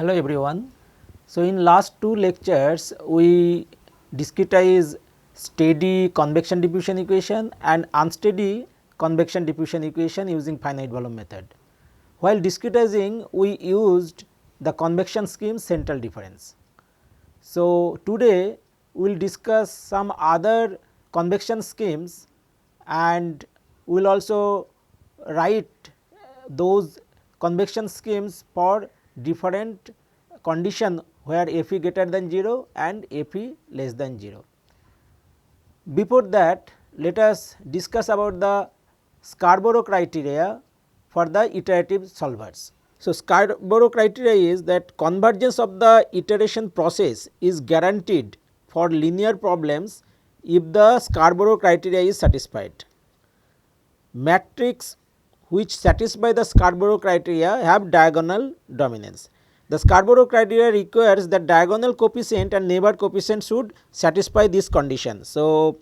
Hello everyone. So, in last two lectures we discretize steady convection diffusion equation and unsteady convection diffusion equation using finite volume method. While discretizing we used the convection scheme central difference. So, today we will discuss some other convection schemes and we will also write those convection schemes for different condition where Fe greater than 0 and Fe less than 0. Before that, let us discuss about the Scarborough criteria for the iterative solvers. So, Scarborough criteria is that convergence of the iteration process is guaranteed for linear problems if the Scarborough criteria is satisfied. Matrix which satisfy the Scarborough criteria have diagonal dominance. The Scarborough criteria requires that diagonal coefficient and neighbor coefficient should satisfy this condition. So,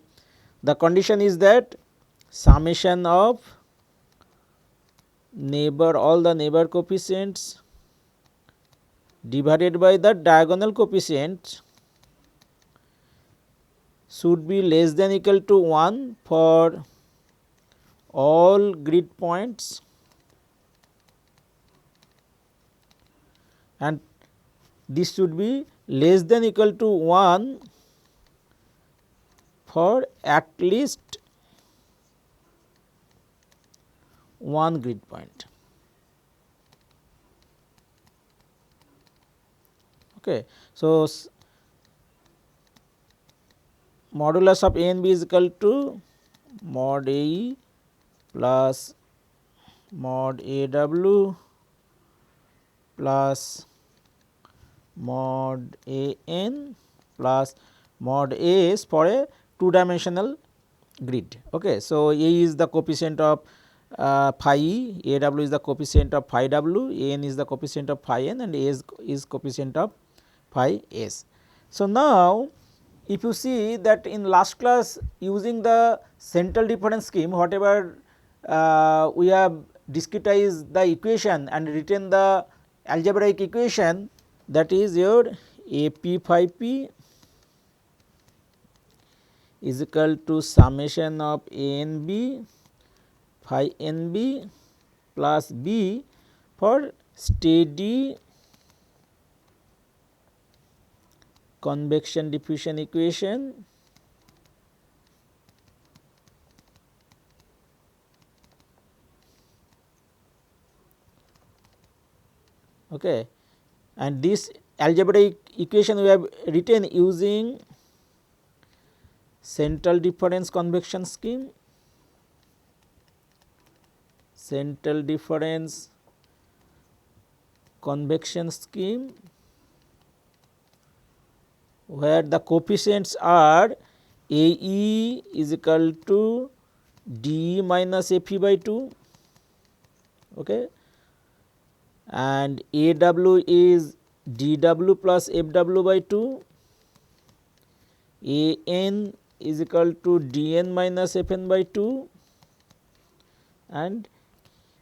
the condition is that summation of all the neighbor coefficients divided by the diagonal coefficient should be less than equal to 1 for all grid points and this should be less than equal to 1 for at least one grid point. Okay. So, modulus of A and B is equal to mod AE plus mod AW plus mod AN plus mod AS for a two dimensional grid. Okay. So, A is the coefficient of phi E, AW is the coefficient of phi W, AN is the coefficient of phi N and AS is coefficient of phi S. So, now if you see that in last class using the central difference scheme whatever we have discretized the equation and written the algebraic equation, that is your AP phi P is equal to summation of A N B phi N B plus B for steady convection diffusion equation okay. And this algebraic equation we have written using central difference convection scheme, central difference convection scheme where the coefficients are AE is equal to D minus FE by 2 okay, and AW is DW plus FW by 2, AN is equal to DN minus FN by 2 and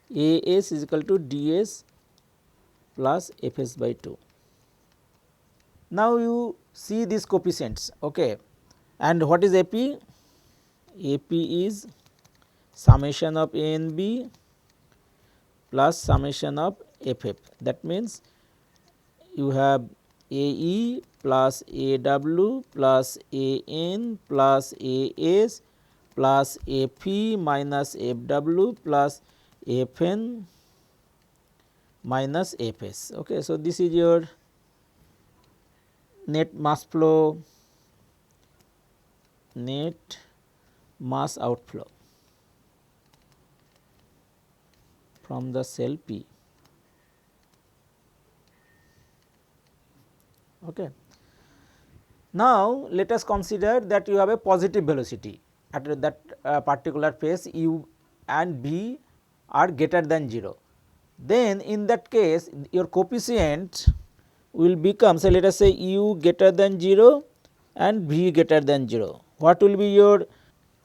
AS is equal to DS plus FS by 2. Now, you see these coefficients okay. And what is AP? AP is summation of A and B plus summation of FF, that means you have AE plus AW plus AN plus AS plus FE minus FW plus FN minus FS. Okay. So, this is your net mass flow, net mass outflow from the cell P. Okay. Now, let us consider that you have a positive velocity at that particular phase u and v are greater than 0. Then in that case your coefficient will become, say let us say u greater than 0 and v greater than 0. What will be your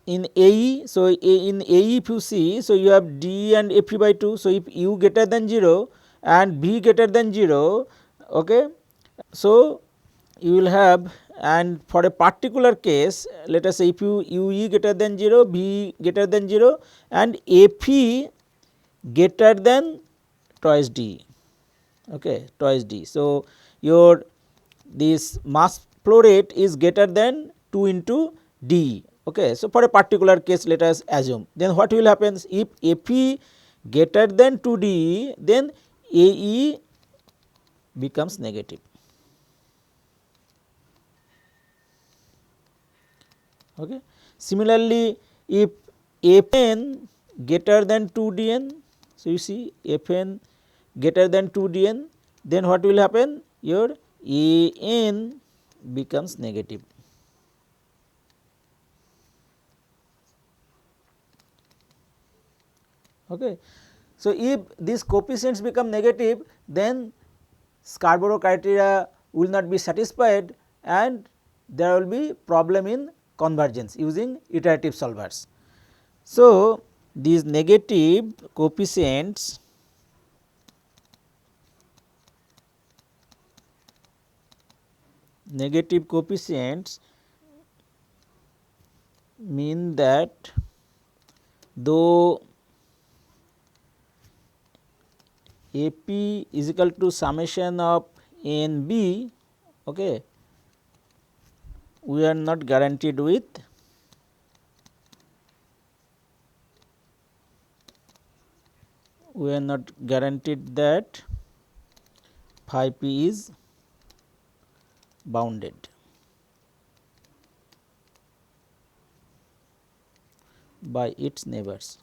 in AE? So, in AE if you see, so you have D and FE by 2. So, if u greater than 0 and v greater than 0, Okay. So, you will have, and for a particular case, let us say if you UE greater than 0, B greater than 0 and FE greater than twice D, okay, twice D. So, your this mass flow rate is greater than 2 into D. Okay. So, for a particular case let us assume, then what will happen if FE greater than 2 D, then AE becomes negative. Okay. Similarly, if Fn greater than 2 Dn, so you see Fn greater than 2 Dn, then what will happen? Your An becomes negative. Okay. So, if these coefficients become negative, then Scarborough criteria will not be satisfied and there will be problem in convergence using iterative solvers. So, these negative coefficients mean that though AP is equal to summation of N B, okay, we are not guaranteed with that phi p is bounded by its neighbors.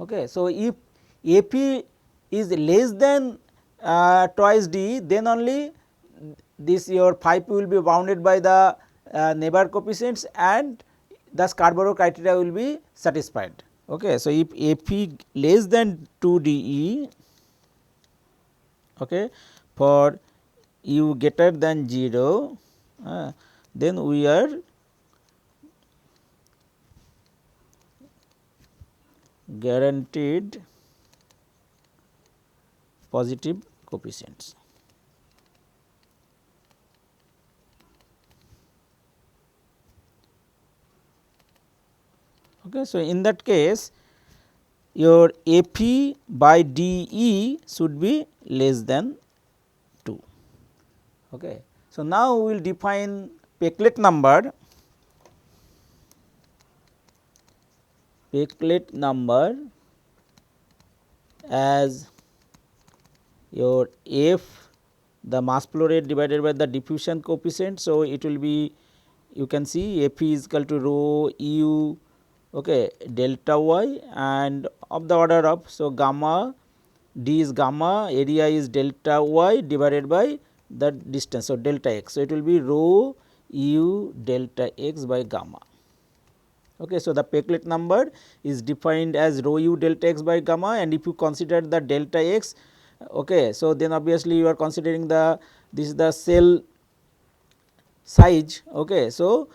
Okay. So, if AP is less than twice D, then only this your phi p will be bounded by the neighbor coefficients and the Scarborough criteria will be satisfied. Okay. So, if AP less than 2 DE, okay, for U greater than 0, then we are guaranteed positive coefficients. Okay. So, in that case your AP by DE should be less than 2. Okay. So, now we will define Peclet number. Peclet number as your F, the mass flow rate divided by the diffusion coefficient. So, it will be, you can see F is equal to rho u, okay, delta y and of the order of, so gamma d is gamma, area is delta y divided by the distance, so delta x. So, it will be rho u delta x by gamma. Okay. So, the Peclet number is defined as rho u delta x by gamma, and if you consider the delta x, okay, so then obviously you are considering the, this is the cell size. Okay. So,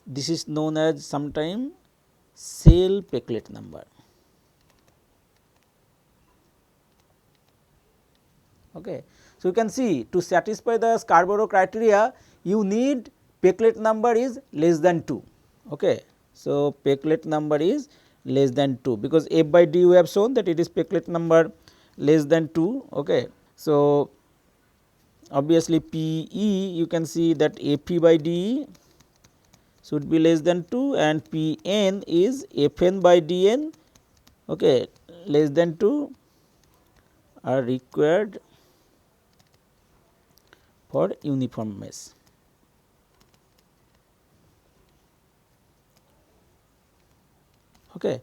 this is known as sometime cell Peclet number. Okay. So, you can see to satisfy the Scarborough criteria you need Peclet number is less than 2. Okay. So, Peclet number is less than 2, because F by D we have shown that it is Peclet number less than 2. Okay. So, obviously P E you can see that A P by D E should be less than 2 and P N is F N by D N, okay, less than 2 are required for uniform mesh. Okay.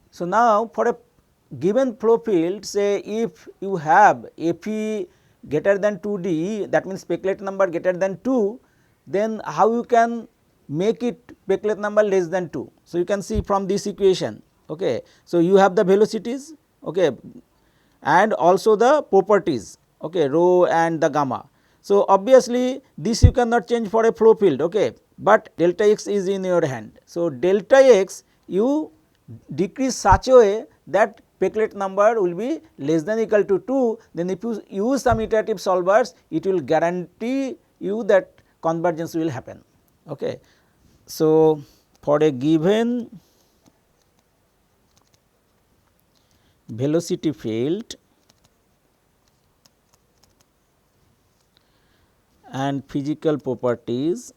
So, now for a given flow field, say if you have Fe greater than 2 D, that means Peclet number greater than 2, then how you can make it Peclet number less than 2. So, you can see from this equation. Okay. So, you have the velocities, okay, and also the properties, okay, rho and the gamma. So, obviously this you cannot change for a flow field, okay, but delta x is in your hand. So, delta x you decrease such a way that Peclet number will be less than equal to 2, then if you use some iterative solvers, it will guarantee you that convergence will happen. Okay. So, for a given velocity field and physical properties,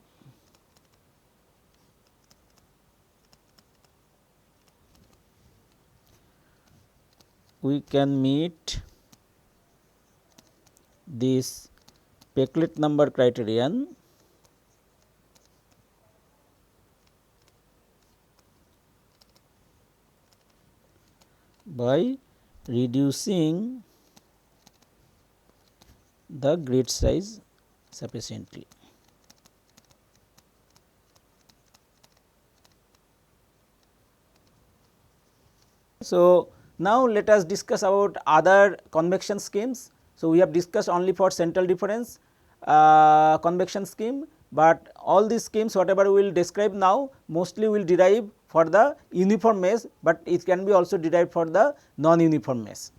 we can meet this Peclet number criterion by reducing the grid size sufficiently. So, now let us discuss about other convection schemes. So, we have discussed only for central difference convection scheme, but all these schemes whatever we will describe now mostly will derive for the uniform mesh, but it can be also derived for the non-uniform mesh.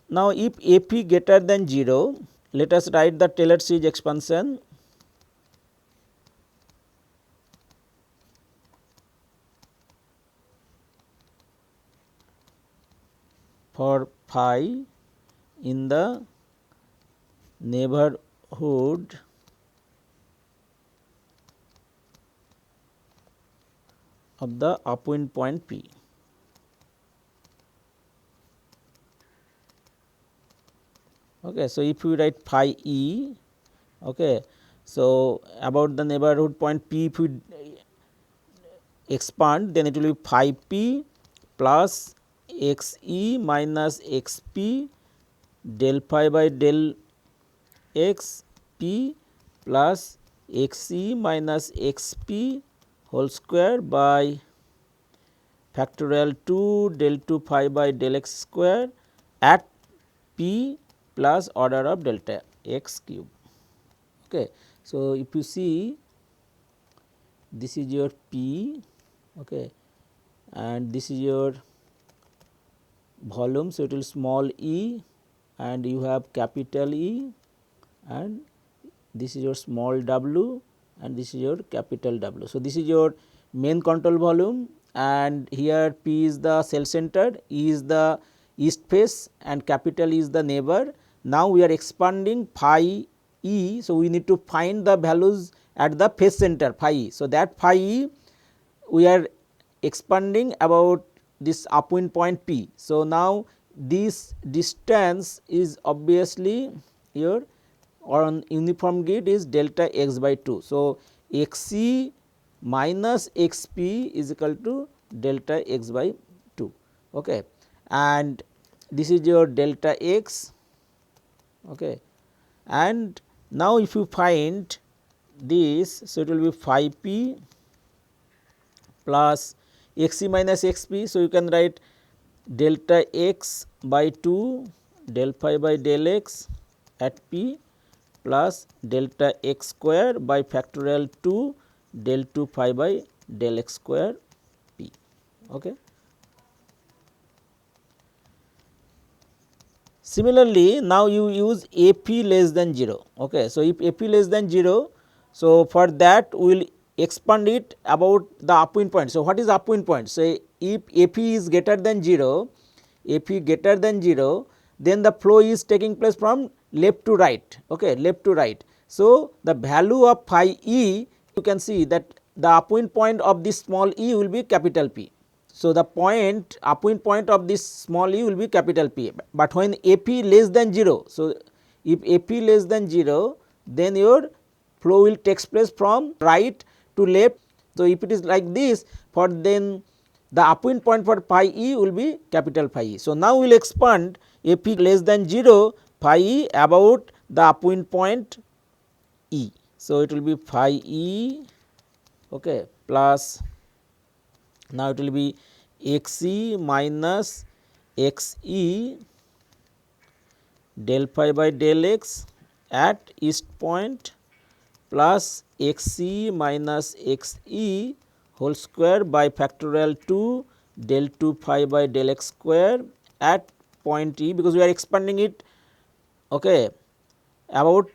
Now, if AP greater than 0, let us write the Taylor series expansion for phi in the neighborhood of the upwind point P. Okay. So, if we write phi E, okay, so about the neighborhood point P, if we expand, then it will be phi P plus x e minus x p del phi by del x p plus x e minus x p whole square by factorial 2 del 2 phi by del x square at p plus order of delta x cube. Okay. So, if you see this is your p, okay, and this is your volume. So, it will small e and you have capital E and this is your small w and this is your capital W. So, this is your main control volume and here P is the cell centered, E is the east face and capital E is the neighbor. Now, we are expanding phi E. So, we need to find the values at the face center phi E. So, that phi E we are expanding about this upwind point P. So, now this distance is obviously your on uniform grid is delta x by 2. So, x c minus x p is equal to delta x by 2, okay. And this is your delta x, okay. And now, if you find this, so it will be phi p plus x c minus x p. So, you can write delta x by 2 del phi by del x at p plus delta x square by factorial 2 del 2 phi by del x square p. Okay. Similarly, now you use A p less than 0. Okay. So, if A p less than 0, so for that we will expand it about the upwind point. So, what is upwind point? So, if A p is greater than 0, A p greater than 0, then the flow is taking place from left to right, okay, left to right. So, the value of phi e, you can see that the upwind point of this small e will be capital P. So, the point upwind point of this small e will be capital P, but when A p less than 0. So, if A p less than 0, then your flow will takes place from right to left. So, if it is like this, for then the upwind point for phi e will be capital phi e. So, now we will expand A p less than 0 phi e about the upwind point e. So, it will be phi e, okay, plus now it will be x e minus x e del phi by del x at east point plus x e minus x e whole square by factorial 2 del 2 phi by del x square at point E, because we are expanding it, okay, about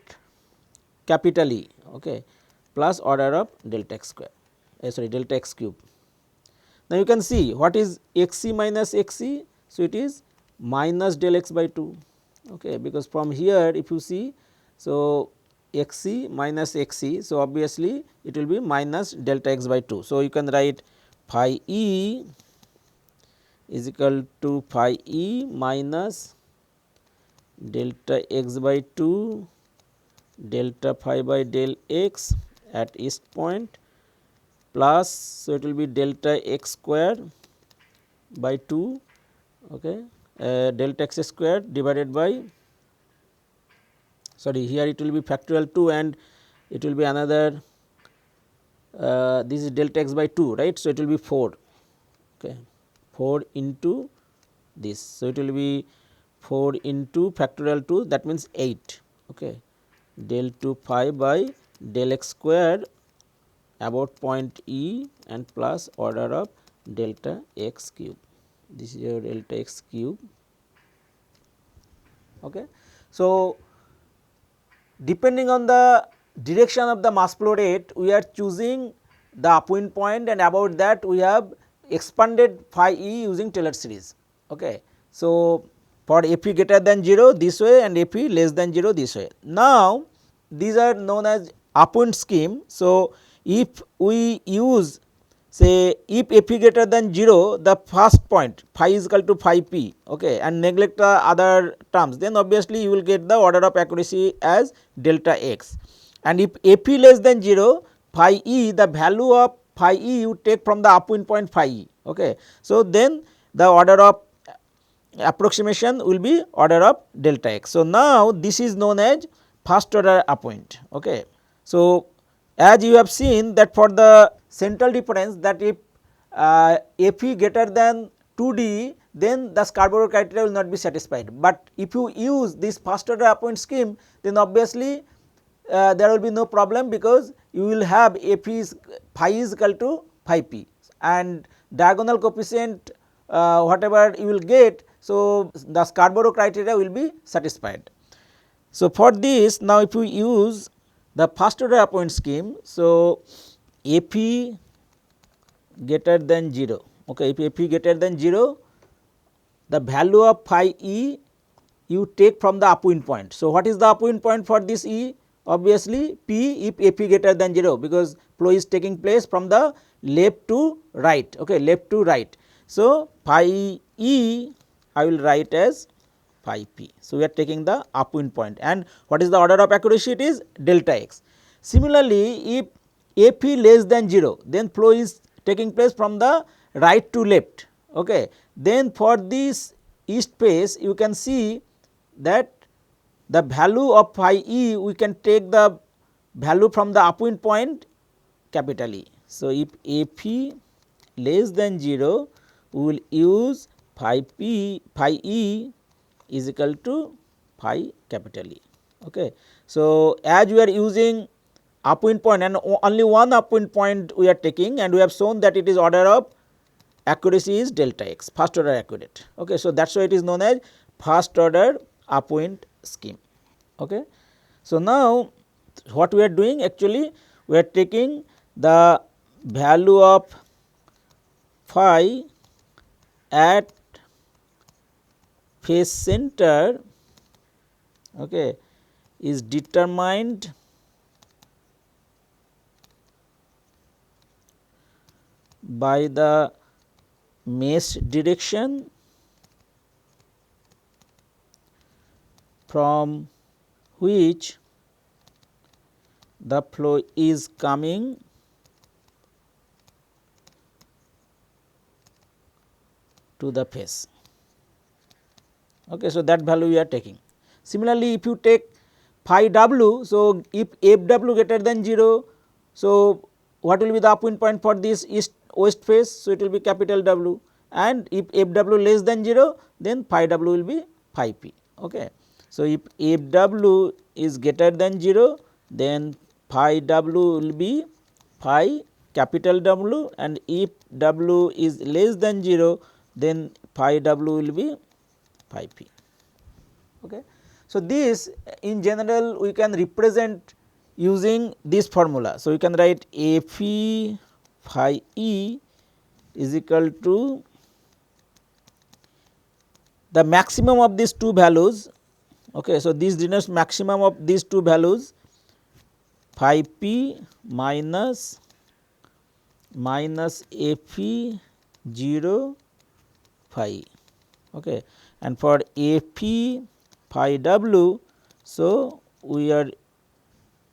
capital E, okay, plus order of delta x square, sorry, delta x cube. Now, you can see what is x c minus x c. So, it is minus del x by 2, okay, because from here if you see, so x c minus x c. So, obviously, it will be minus delta x by 2. So, you can write phi e is equal to phi e minus delta x by 2 delta phi by del x at east point plus, so it will be delta x square by 2, okay, delta x square divided by, sorry, here it will be factorial 2 and it will be another, this is delta x by 2, right. So, it will be 4, okay, 4 into this. So, it will be 4 into factorial 2, that means 8, okay, del 2 phi by del x square about point E and plus order of delta x cube. This is your delta x cube. Okay. So, depending on the direction of the mass flow rate, we are choosing the upwind point, and about that we have expanded phi e using Taylor series. Okay. So, for F e greater than 0 this way and F e less than 0 this way. Now, these are known as upwind scheme. So, if we use, say, if F e greater than 0, the first point phi is equal to phi p, okay, and neglect the other terms, then obviously you will get the order of accuracy as delta x. And if F e less than 0, phi e, the value of phi e you take from the upwind point phi e. Okay. So, then the order of approximation will be order of delta x. So, now this is known as first order upwind. Okay. So, as you have seen that for the central difference, that if F e greater than 2d, then the Scarborough criteria will not be satisfied, but if you use this first order upwind scheme, then obviously there will be no problem, because you will have F is phi is equal to phi p and diagonal coefficient whatever you will get. So, the Scarborough criteria will be satisfied. So, for this, now if you use the first order upwind scheme, so F e greater than 0, okay, if F e greater than 0, the value of phi e you take from the upwind point. So, what is the upwind point for this E? Obviously, P if F e greater than 0, because flow is taking place from the left to right, okay, left to right. So, phi E I will write as phi p. So, we are taking the upwind point, and what is the order of accuracy? It is delta x. Similarly, if F e less than 0, then flow is taking place from the right to left. Okay. Then for this east face, you can see that the value of phi e, we can take the value from the upwind point capital E. So, if F e less than 0, we will use phi p, phi e is equal to phi capital E. Okay. So, as we are using upwind point and only one upwind point we are taking, and we have shown that it is order of accuracy is delta x, first order accurate. Okay. So, that is why it is known as first order upwind scheme. Okay. So, now what we are doing, actually we are taking the value of phi at phase center, okay, is determined by the mesh direction from which the flow is coming to the face. Okay. So, that value we are taking. Similarly, if you take phi w, so if f w greater than 0, so what will be the upwind point for this east west face? So, it will be capital W, and if f w less than 0, then phi w will be phi p. Okay. So, if f w is greater than 0, then phi w will be phi capital W, and if W is less than 0, then phi W will be phi p. Okay. So, this in general we can represent using this formula. So, we can write A phi phi e is equal to the maximum of these two values. Okay. So, this denotes maximum of these two values phi p minus A phi 0 phi. Okay. And for A phi phi w, so we are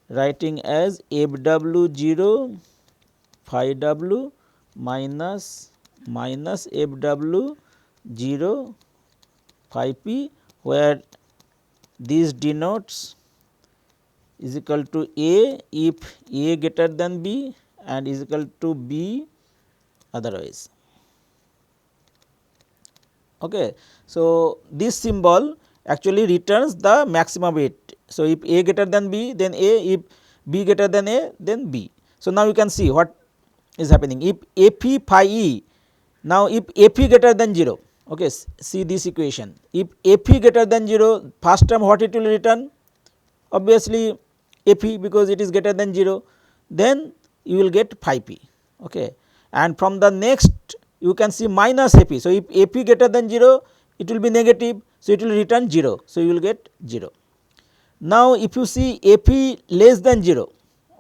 writing as f w 0 phi w minus f w 0 phi p, where this denotes is equal to A if A greater than B and is equal to B otherwise. Okay. So, this symbol actually returns the maximum weight. So, if A greater than B, then A, if B greater than A, then B. So, now you can see what is happening. If A p phi e, now if A p greater than 0, okay, see this equation. If A p greater than 0, first term what it will return? Obviously A p, because it is greater than 0, then you will get phi p. Okay. And from the next you can see minus A p. So, if A p greater than 0, it will be negative. So, it will return 0. So, you will get 0. Now, if you see A p less than 0,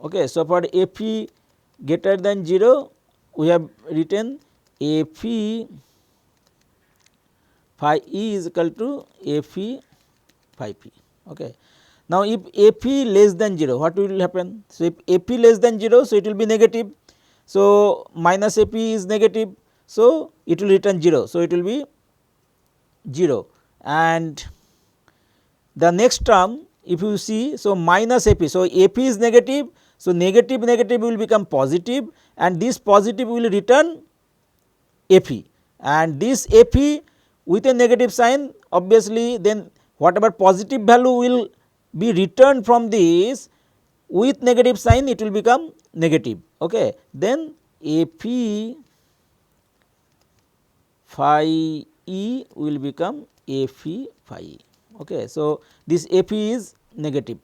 okay, so for A p greater than 0, we have written A phi phi e is equal to A phi phi p. Okay. Now, if A p less than 0, what will happen? So, if A p less than 0, so it will be negative. So, minus A p is negative. So, it will return 0. So, it will be 0, and the next term if you see, so minus A p. So, A p is negative. So, negative will become positive, and this positive will return A p, and this A p with a negative sign, obviously then whatever positive value will be returned from this with negative sign, it will become negative. Okay. Then A p phi e will become A phi phi e. Okay. So, this A p is negative.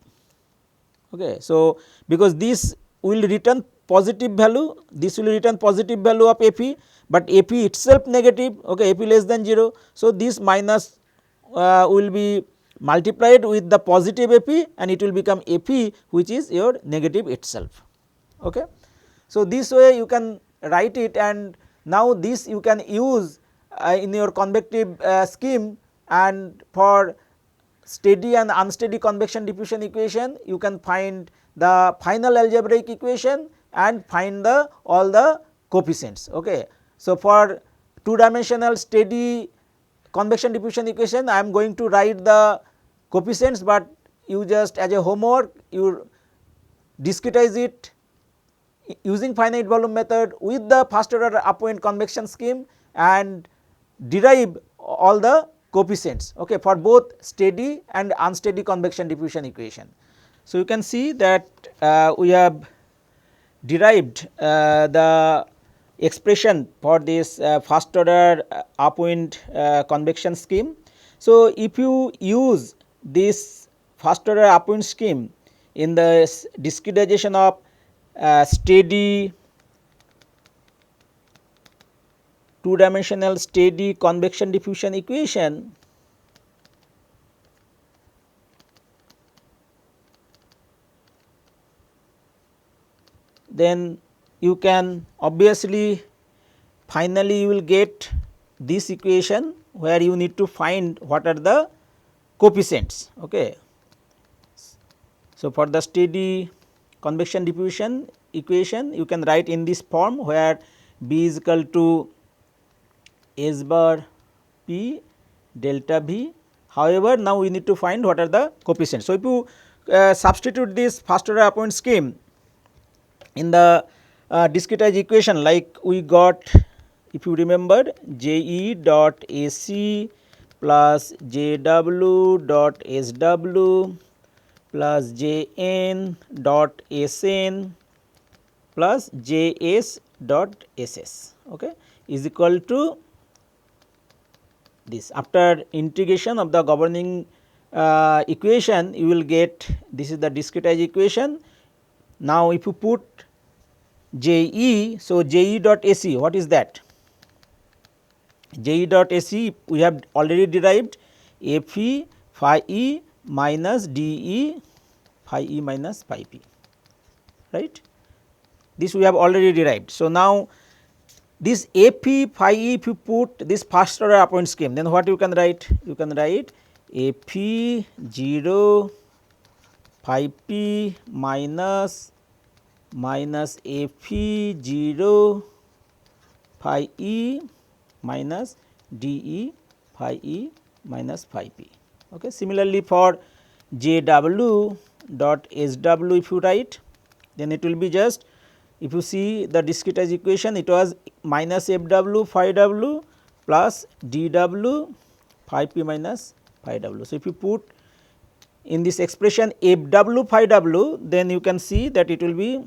Okay. So, because this will return positive value, this will return positive value of A p, but A p itself negative, okay, A p less than 0. So, this minus will be multiplied with the positive A p, and it will become A p, which is your negative itself. Okay. So, this way you can write it, and now this you can use in your convective scheme, and for steady and unsteady convection diffusion equation you can find the final algebraic equation and find the all the coefficients. Okay. So, for 2 dimensional steady convection diffusion equation I am going to write the coefficients, but you just as a homework you discretize it using finite volume method with the first order upward convection scheme and derive all the coefficients, okay, for both steady and unsteady convection diffusion equation. So, you can see that we have derived the expression for this first order upwind convection scheme. So, if you use this first order upwind scheme in the discretization of steady 2 dimensional steady convection diffusion equation, then you can obviously finally you will get this equation where you need to find what are the coefficients. Okay. So, for the steady convection diffusion equation you can write in this form where B is equal to S bar P delta V. However, now we need to find what are the coefficients. So, if you substitute this first order upward scheme in the discretized equation, like we got, if you remember, J E dot A C plus J W dot S W plus J N dot S N plus Js dot Ss, okay, is equal to this. After integration of the governing equation, you will get, this is the discretized equation. Now, if you put Je, so Je dot Ac, what is that? Je dot Ac we have already derived, Fe phi e minus De phi e minus phi p, right. This we have already derived. So, now this Fe phi e, if you put this first order appoint scheme, then what you can write? You can write Fe 0 phi p minus Fe 0 phi e minus De phi e minus phi p. Okay. Similarly, for Jw dot Sw if you write, then it will be just, if you see the discretized equation, it was minus Fw phi w plus Dw phi p minus phi w. So, if you put in this expression Fw phi w, then you can see that it will be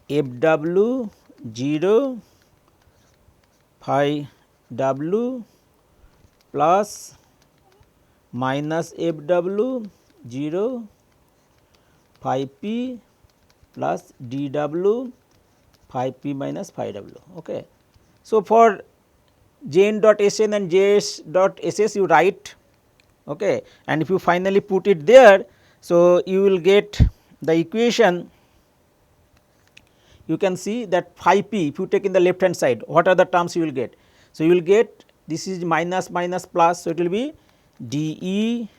Fw 0 phi w plus minus Fw 0 phi p plus Dw phi p minus phi w. Okay. So, for Jn dot Sn and Js dot Ss you write, okay, and if you finally put it there, so you will get the equation. You can see that phi p, if you take in the left hand side, what are the terms you will get? So, you will get, this is minus minus plus, so it will be De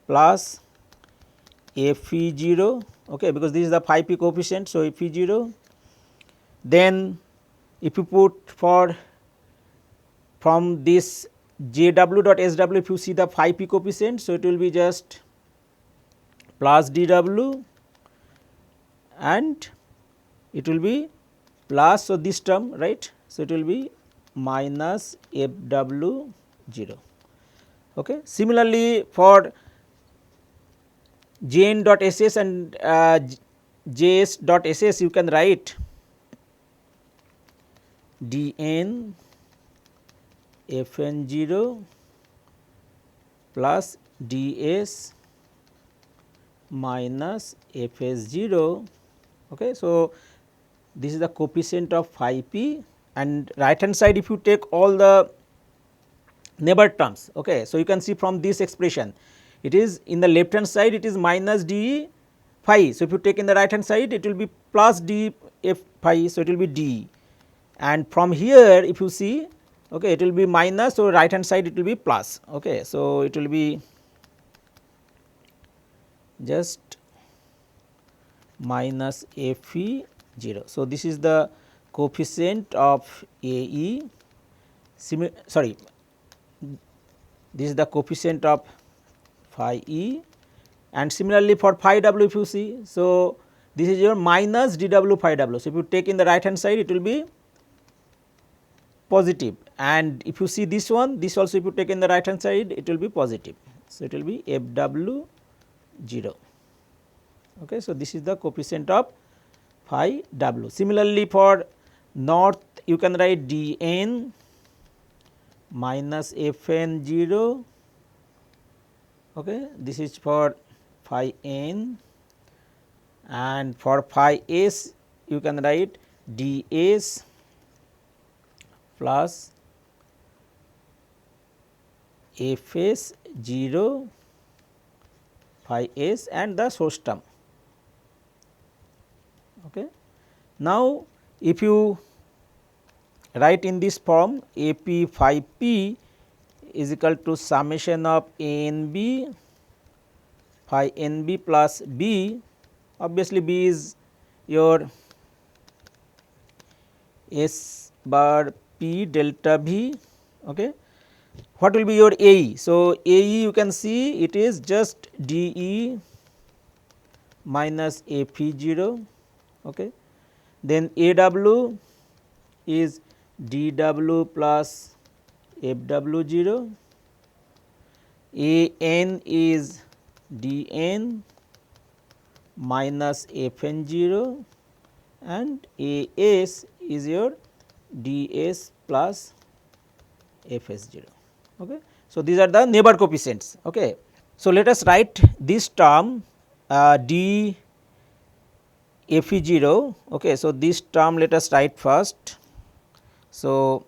plus Fe 0, okay, because this is the phi p coefficient. So, Fe 0, then if you put for from this Jw dot Sw, if you see the phi p coefficient, so it will be just plus Dw and it will be plus, so this term, right. So, it will be minus Fw 0. Okay. Similarly, for Jn dot Ss and Js dot Ss, you can write Dn Fn 0 plus Ds minus Fs 0. Okay. So, this is the coefficient of phi p, and right hand side if you take all the neighbor terms. Okay. So, you can see from this expression, it is in the left hand side it is minus d phi. So, if you take in the right hand side it will be plus d f phi. So, it will be d, and from here if you see, okay, it will be minus. So, right hand side it will be plus. Okay. So, it will be just minus Fe 0. So, this is the coefficient of Ae, sorry, this is the coefficient of phi e, and similarly for phi w if you see. So, this is your minus dw phi w. So, if you take in the right hand side it will be positive, and if you see this one, this also if you take in the right hand side it will be positive. So, it will be Fw 0. Okay. So, this is the coefficient of phi w. Similarly, for north you can write Dn minus Fn 0. Okay. This is for phi n, and for phi s you can write ds plus Fs 0 phi s and the source term. Okay. Now, if you write in this form, Ap phi p is equal to summation of n b phi n b plus b, obviously b is your s bar p delta v. Okay. What will be your Ae? So, Ae you can see it is just De minus Fe 0. Okay. Then Aw is Dw plus Fw 0, An is Dn minus Fn 0 and As is your ds plus Fs 0. Okay. So, these are the neighbor coefficients. Okay. So, let us write this term d Fe 0. Okay. So, this term let us write first. So,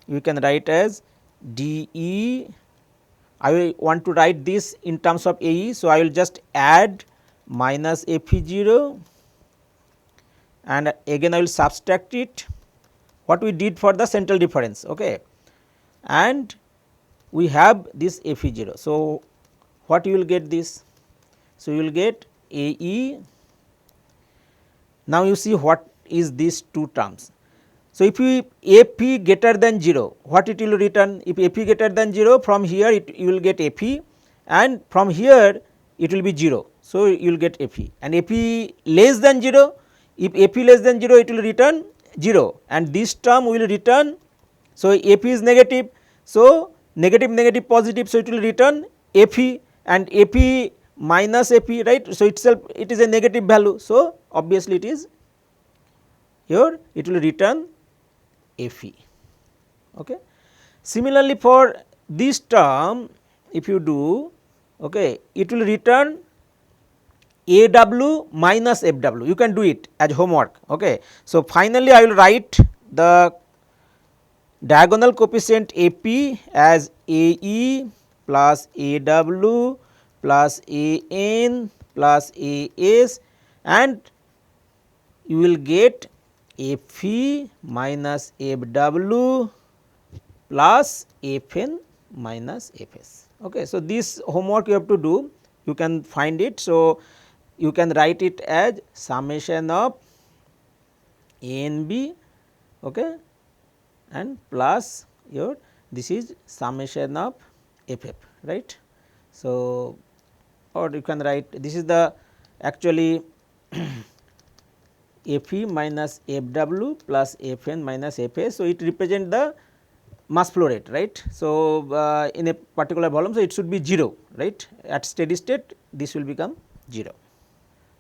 we can write as dE. I will want to write this in terms of AE. So, I will just add minus Fe 0 and again I will subtract it what we did for the central difference. Okay. And we have this Fe 0. So, what you will get this? So, you will get AE. Now, you see what is these two terms. So, if we Fe greater than 0, what it will return? If Fe greater than 0, from here you will get Fe, and from here it will be 0. So, you will get Fe, and Fe less than 0, if Fe less than 0 it will return 0, and this term will return. So, Fe is negative. So, negative negative positive. So, it will return Fe, and Fe minus Fe, right. So, itself it is a negative value. So, obviously it is here it will return Fe. Okay. Similarly, for this term if you do, okay, it will return AW minus FW. You can do it as homework. Okay. So, finally, I will write the diagonal coefficient AP as AE plus AW plus AN plus AS, and you will get Fe minus Fw plus Fn minus Fs. Okay. So, this homework you have to do, you can find it. So, you can write it as summation of ANB, okay, and plus your this is summation of FF, right. So, or you can write this is the actually Fe minus Fw plus Fn minus Fs. So, it represent the mass flow rate, right. So, in a particular volume, so it should be 0, right. At steady state this will become 0.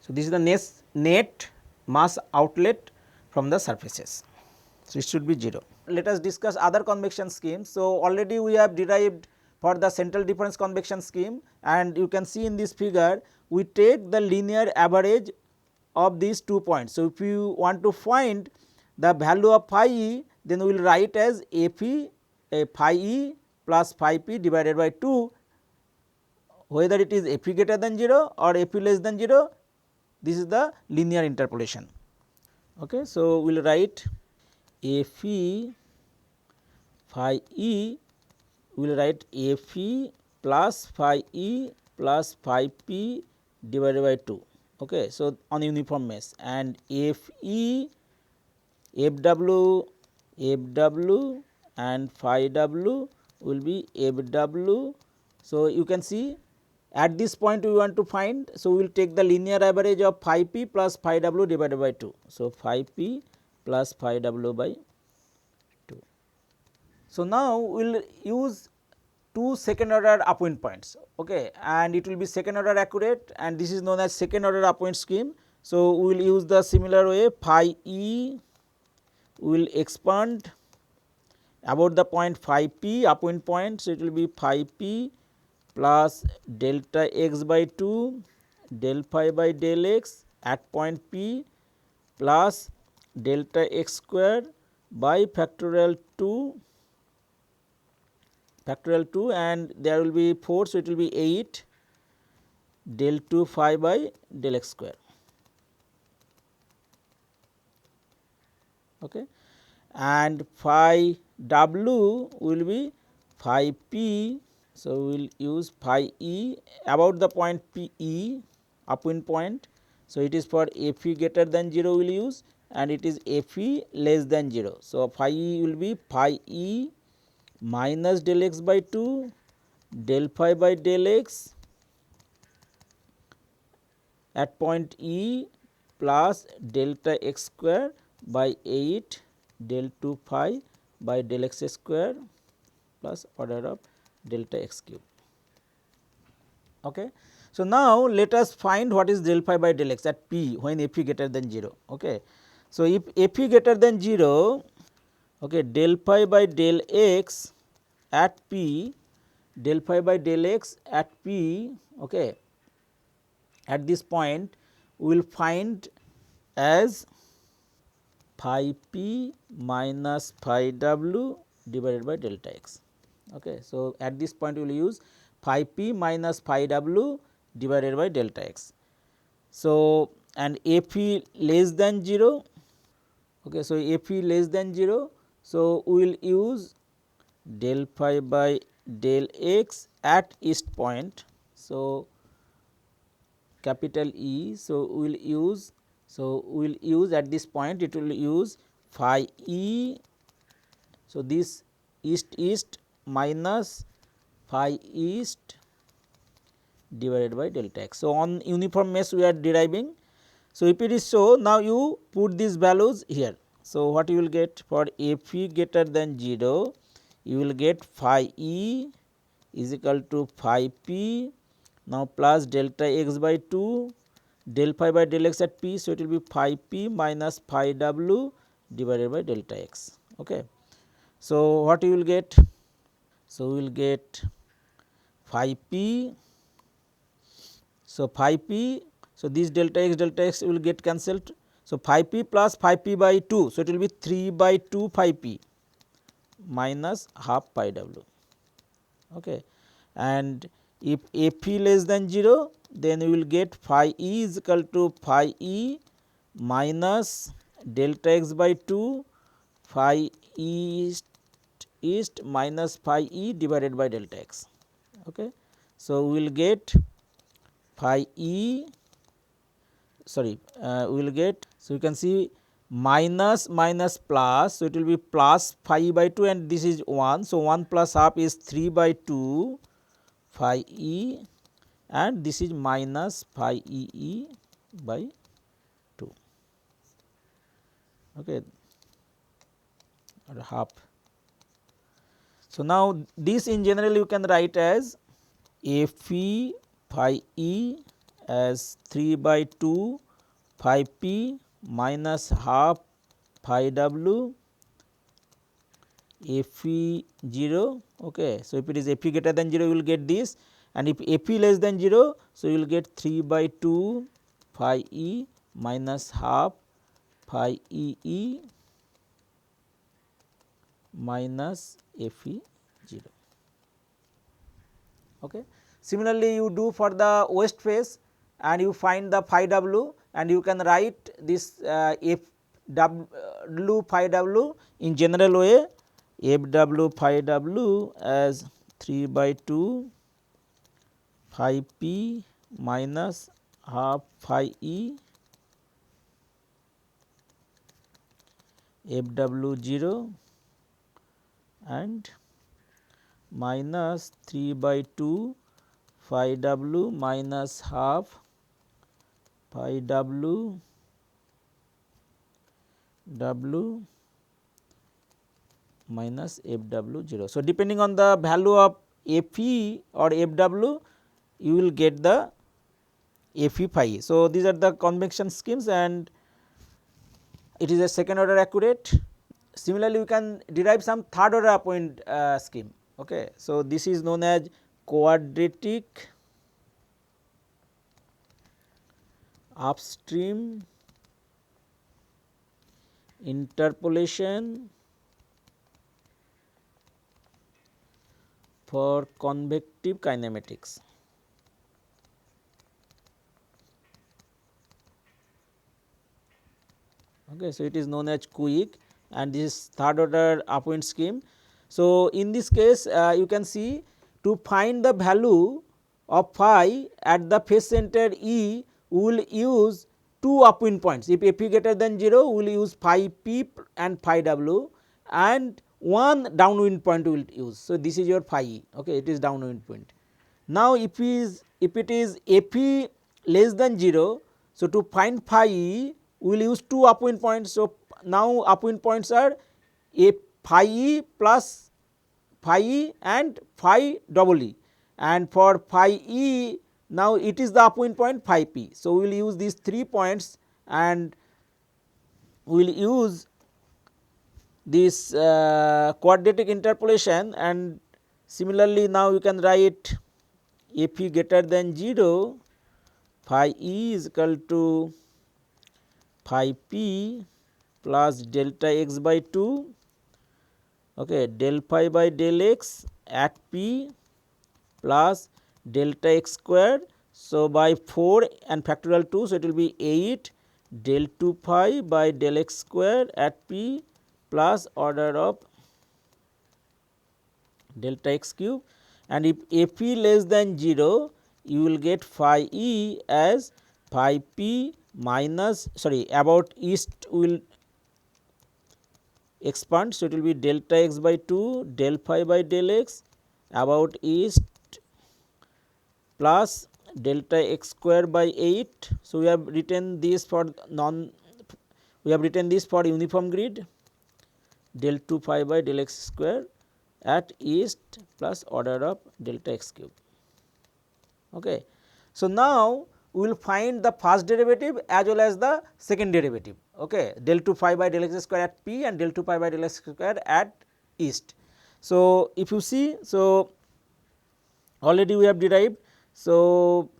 So, this is the net mass outlet from the surfaces. So, it should be 0. Let us discuss other convection schemes. So, already we have derived for the central difference convection scheme, and you can see in this figure we take the linear average of these 2 points. So, if you want to find the value of phi e, then we will write as Fe phi e plus phi p divided by 2, whether it is Fe greater than 0 or Fe less than 0, this is the linear interpolation. Okay. So, we will write Fe phi e, we will write Fe plus phi e plus phi p divided by 2. Okay. So, on uniform mesh, and Fe Fw and phi w will be Fw. So, you can see at this point we want to find. So, we will take the linear average of phi p plus phi w divided by 2. So, phi p plus phi w by 2. So, now we will use 2 second order appoint points, okay, and it will be second order accurate, and this is known as second order appoint scheme. So, we will use the similar way phi e will expand about the point phi p appoint point. So, it will be phi p plus delta x by 2 del phi by del x at point p plus delta x square by factorial 2 and there will be 4. So, it will be 8 del 2 phi by del x square. Okay. And phi w will be phi p. So, we will use phi e about the point p e upwind point. So, it is for Fe greater than 0 we will use, and it is Fe less than 0. So, phi e will be phi e minus del x by 2 del phi by del x at point E plus delta x square by 8 del 2 phi by del x square plus order of delta x cube. Okay. So, now let us find what is del phi by del x at p when f e greater than 0. Okay. So, if f e greater than 0, okay, del phi by del x at p, del phi by del x at p, okay, at this point we will find as phi p minus phi w divided by delta x. Okay. So, at this point we will use phi p minus phi w divided by delta x. So, and f e less than 0. Okay. So, f e less than 0. So, we will use del phi by del x at east point. So, capital E. So, we will use, at this point it will use phi e. So, this east minus phi east divided by delta x. So, on uniform mesh we are deriving. So, if it is so, now you put these values here. So, what you will get for f e greater than 0, you will get phi e is equal to phi p, now plus delta x by 2 del phi by del x at p. So, it will be phi p minus phi w divided by delta x. Okay. So, what you will get? So, we will get phi p. So, phi p. So, this delta x will get cancelled. So, phi p plus phi p by 2. So, it will be 3 by 2 phi p minus half pi w. Okay. And if f e less than 0, then we will get phi e is equal to phi e minus delta x by 2 phi east minus phi e divided by delta x. Okay. So, we will get phi e, sorry, we will get, so you can see minus plus. So, it will be plus phi by 2 and this is 1. So, 1 plus half is 3 by 2 phi e and this is minus phi e by 2. Okay, or half. So, now this in general you can write as f e phi e as 3 by 2 phi p minus half phi w f e 0. Okay. So, if it is f e greater than 0, you will get this, and if f e less than 0, so you will get 3 by 2 phi e minus half phi e minus f e 0. Okay. Similarly, you do for the west face and you find the phi w, and you can write this f w phi w in general way, f w phi w as 3 by 2 phi p minus half phi e f w 0 and minus 3 by 2 phi w minus half phi w minus f w 0. So, depending on the value of f e or f w, you will get the f e phi. So, these are the convection schemes and it is a second order accurate. Similarly, we can derive some third order appoint scheme. Okay. So, this is known as quadratic upstream interpolation for convective kinematics. Okay. So, it is known as QUIC and this is third order appoint scheme. So, in this case you can see, to find the value of phi at the phase center E, we will use two appoint points. If f e greater than 0, we will use phi p and phi w, and one downwind point we will use. So, this is your phi e. Okay, it is downwind point. Now, if it is f e less than 0, so to find phi e, we will use two appoint points. So, now appoint points are a phi e plus phi e and phi double e, and for phi e Now, it is the upwind point phi p. So, we will use these 3 points and we will use this quadratic interpolation, and similarly now you can write if e greater than 0, phi e is equal to phi p plus delta x by 2, okay, del phi by del x at p plus delta x square. So, by 4 and factorial 2. So, it will be 8 del 2 phi by del x square at p plus order of delta x cube, and if p less than 0, you will get phi e as phi p minus about east will expand. So, it will be delta x by 2 del phi by del x about east plus delta x square by 8. So, we have written this for uniform grid del 2 phi by del x square at east plus order of delta x cube. Okay. So, now we will find the first derivative as well as the second derivative, okay, del 2 phi by del x square at p and del 2 pi by del x square at east. So, if you see, so already we have derived. So,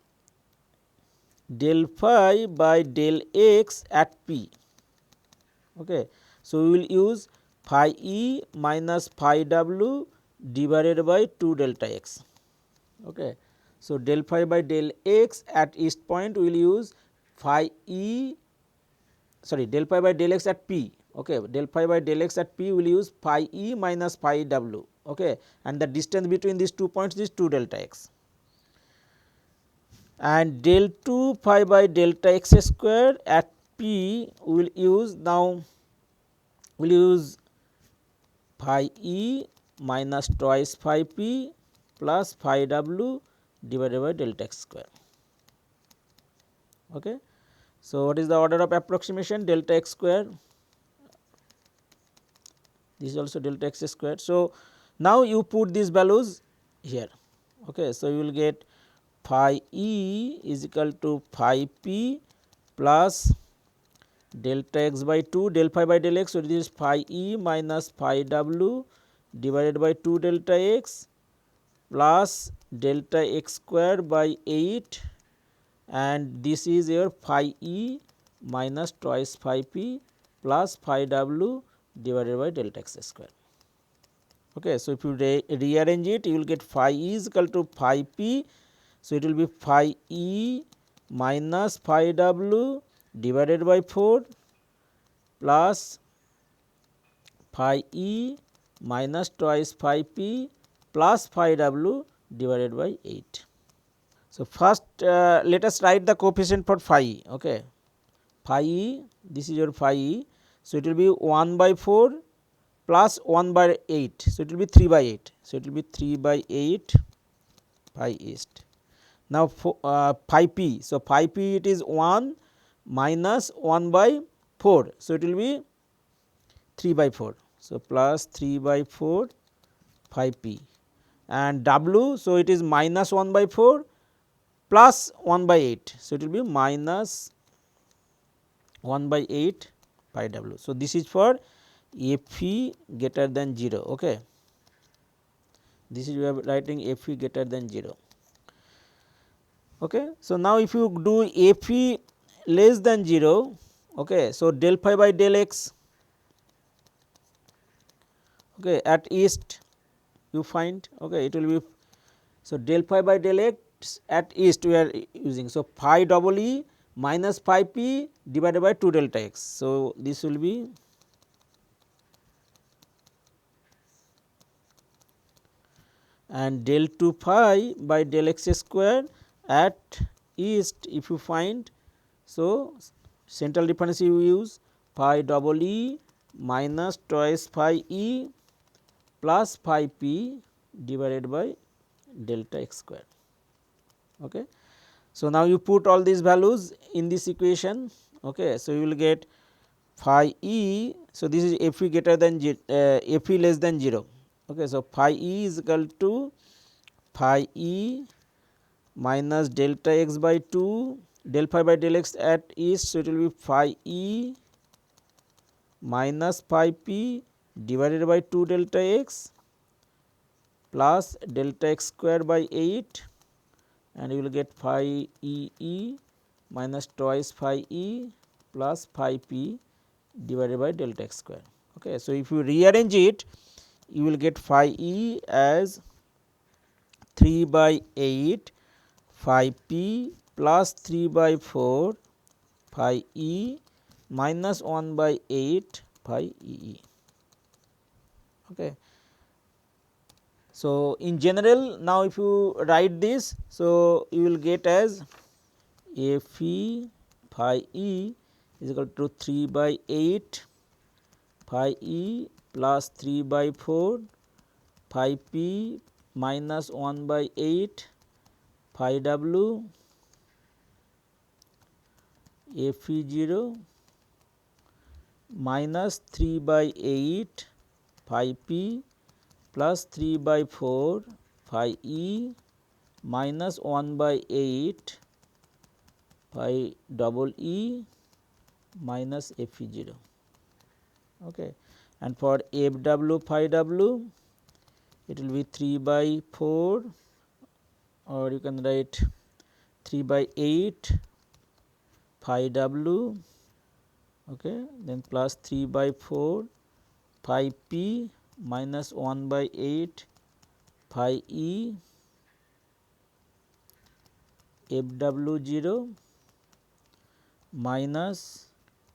del phi by del x at p. Okay. So, we will use phi e minus phi w divided by 2 delta x. Okay. So, del phi by del x at east point we will use phi e del phi by del x at p. Okay. Del phi by del x at p we will use phi e minus phi w, okay, and the distance between these 2 points is 2 delta x. And del 2 phi by delta x square at p we will use, now we will use phi e minus twice phi p plus phi w divided by delta x square. Okay. So, what is the order of approximation? Delta x square, this is also delta x square. So, now you put these values here. Okay. So, you will get phi e is equal to phi p plus delta x by 2 del phi by del x. So, this is phi e minus phi w divided by 2 delta x plus delta x square by 8, and this is your phi e minus twice phi p plus phi w divided by delta x square. Okay. So, if you rearrange it, you will get phi e is equal to phi p. So, it will be phi e minus phi w divided by 4 plus phi e minus twice phi p plus phi w divided by 8. So, first let us write the coefficient for phi e. Okay. Phi e, this is your phi e. So, it will be 1 by 4 plus 1 by 8. So, it will be 3 by 8. So, it will be 3 by 8 phi east. Now, phi p. So, phi p it is 1 minus 1 by 4. So, it will be 3 by 4. So, plus 3 by 4 phi p, and w. So, it is minus 1 by 4 plus 1 by 8. So, it will be minus 1 by 8 pi w. So, this is for f e greater than 0. Okay. This is we are writing f e greater than 0. Okay. So, now if you do f e less than 0, okay, so del phi by del x, okay, at east you find, okay, it will be, so del phi by del x at east we are using. So, phi double e minus phi p divided by 2 delta x. So, this will be and del 2 phi by del x square at east if you find. So, central difference you use phi double e minus twice phi e plus phi p divided by delta x square. Okay. So, now you put all these values in this equation. Okay. So, you will get phi e. So, this is f e greater than f e less than 0. Okay. So, phi e is equal to phi e minus delta x by 2 del phi by del x at east. So, it will be phi e minus phi p divided by 2 delta x plus delta x square by 8, and you will get phi e minus twice phi e plus phi p divided by delta x square. Okay. So, if you rearrange it, you will get phi e as 3 by 8 phi p plus 3 by 4 phi e minus 1 by 8 phi e. Okay. So, in general, now if you write this, so you will get as f e phi e is equal to 3 by 8 phi e plus 3 by 4 phi p minus 1 by 8 phi w f e 0 minus 3 by 8 phi p plus 3 by 4 phi e minus 1 by 8 phi double e minus f e 0. Okay. And for f w phi w, it will be 3 by 4, or you can write 3 by 8 phi w, okay, then plus 3 by 4 phi p minus 1 by 8 phi e f w 0 minus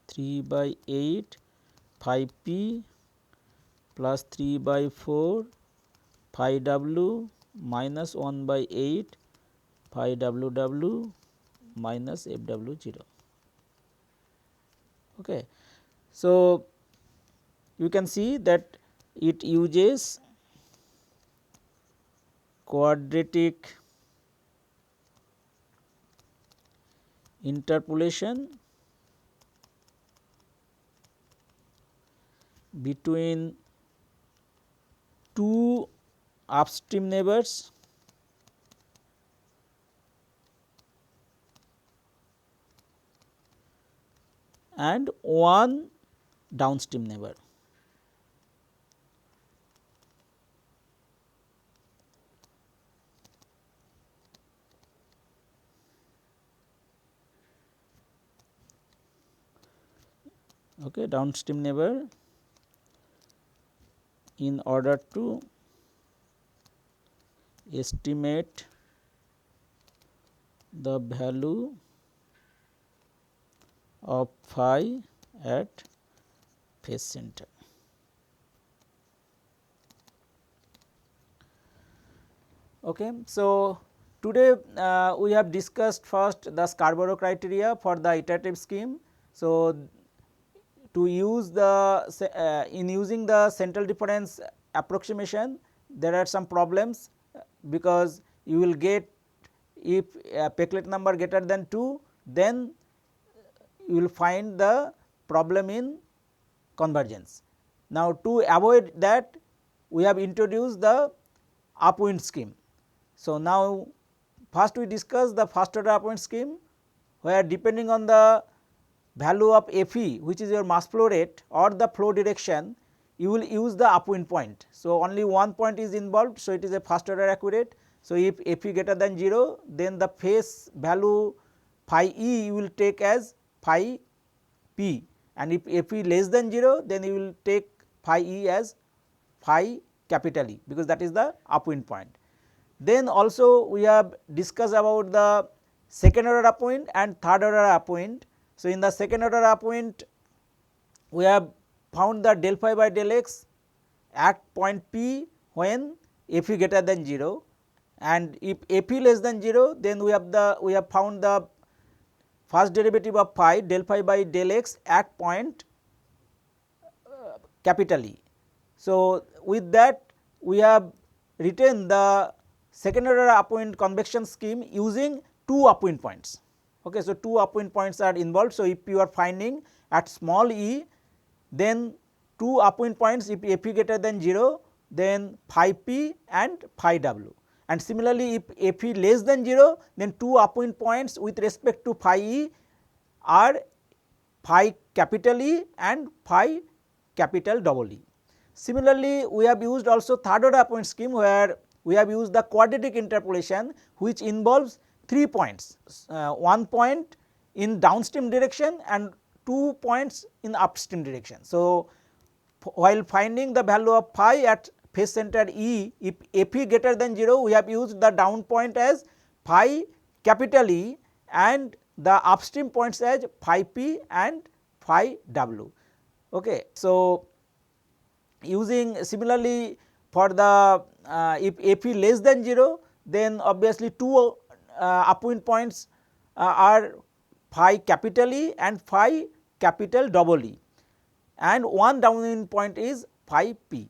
3 by 8 phi p plus 3 by 4 phi w minus 1 by 8 phi w w minus f w 0. Okay. So, you can see that it uses quadratic interpolation between two upstream neighbors and one downstream neighbor. Okay, downstream neighbor in order to estimate the value of phi at phase center. Okay. So, today we have discussed first the Scarborough criteria for the iterative scheme. So, to use the in using the central difference approximation, there are some problems, because you will get, if Peclet number greater than 2, then you will find the problem in convergence. Now, to avoid that, we have introduced the upwind scheme. So, now first we discuss the first order upwind scheme, where depending on the value of F e, which is your mass flow rate or the flow direction, you will use the upwind point. So, only one point is involved. So, it is a first order accurate. So, if F e greater than 0, then the phase value phi e you will take as phi p, and if F e less than 0, then you will take phi e as phi capital E, because that is the upwind point. Then also we have discussed about the second order upwind and third order upwind. So, in the second order upwind, we have found the del phi by del x at point P when F e greater than 0, and if F e less than 0, then we have found the first derivative of phi del phi by del x at point capital E. So, with that we have written the second order upwind convection scheme using two upwind points. Okay. So, two upwind points are involved. So, if you are finding at small e, then two upwind points, if F e greater than 0, then phi p and phi w, and similarly if Fe less than 0, then two appoint points with respect to phi e are phi capital E and phi capital double E. Similarly, we have used also third order appoint scheme where we have used the quadratic interpolation, which involves 3 points, one point in downstream direction and 2 points in upstream direction. So, while finding the value of phi at phase center E, if Fe greater than 0, we have used the down point as phi capital E and the upstream points as phi p and phi w. Okay. So, using similarly for the if Fe less than 0, then obviously two upwind points are phi capital E and phi capital double E, and one downwind point is phi p,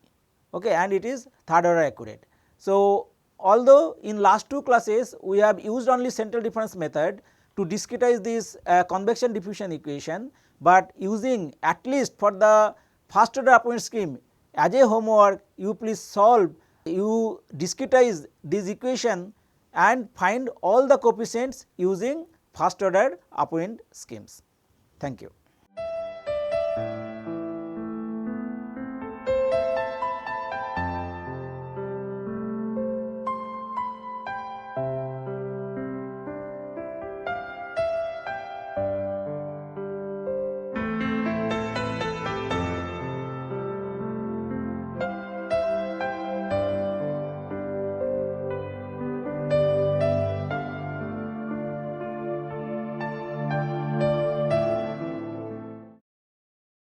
okay, and it is third order accurate. So, although in last two classes we have used only central difference method to discretize this convection diffusion equation, but using at least for the first order appoint scheme as a homework, you please solve, you discretize this equation and find all the coefficients using first order appoint schemes. Thank you.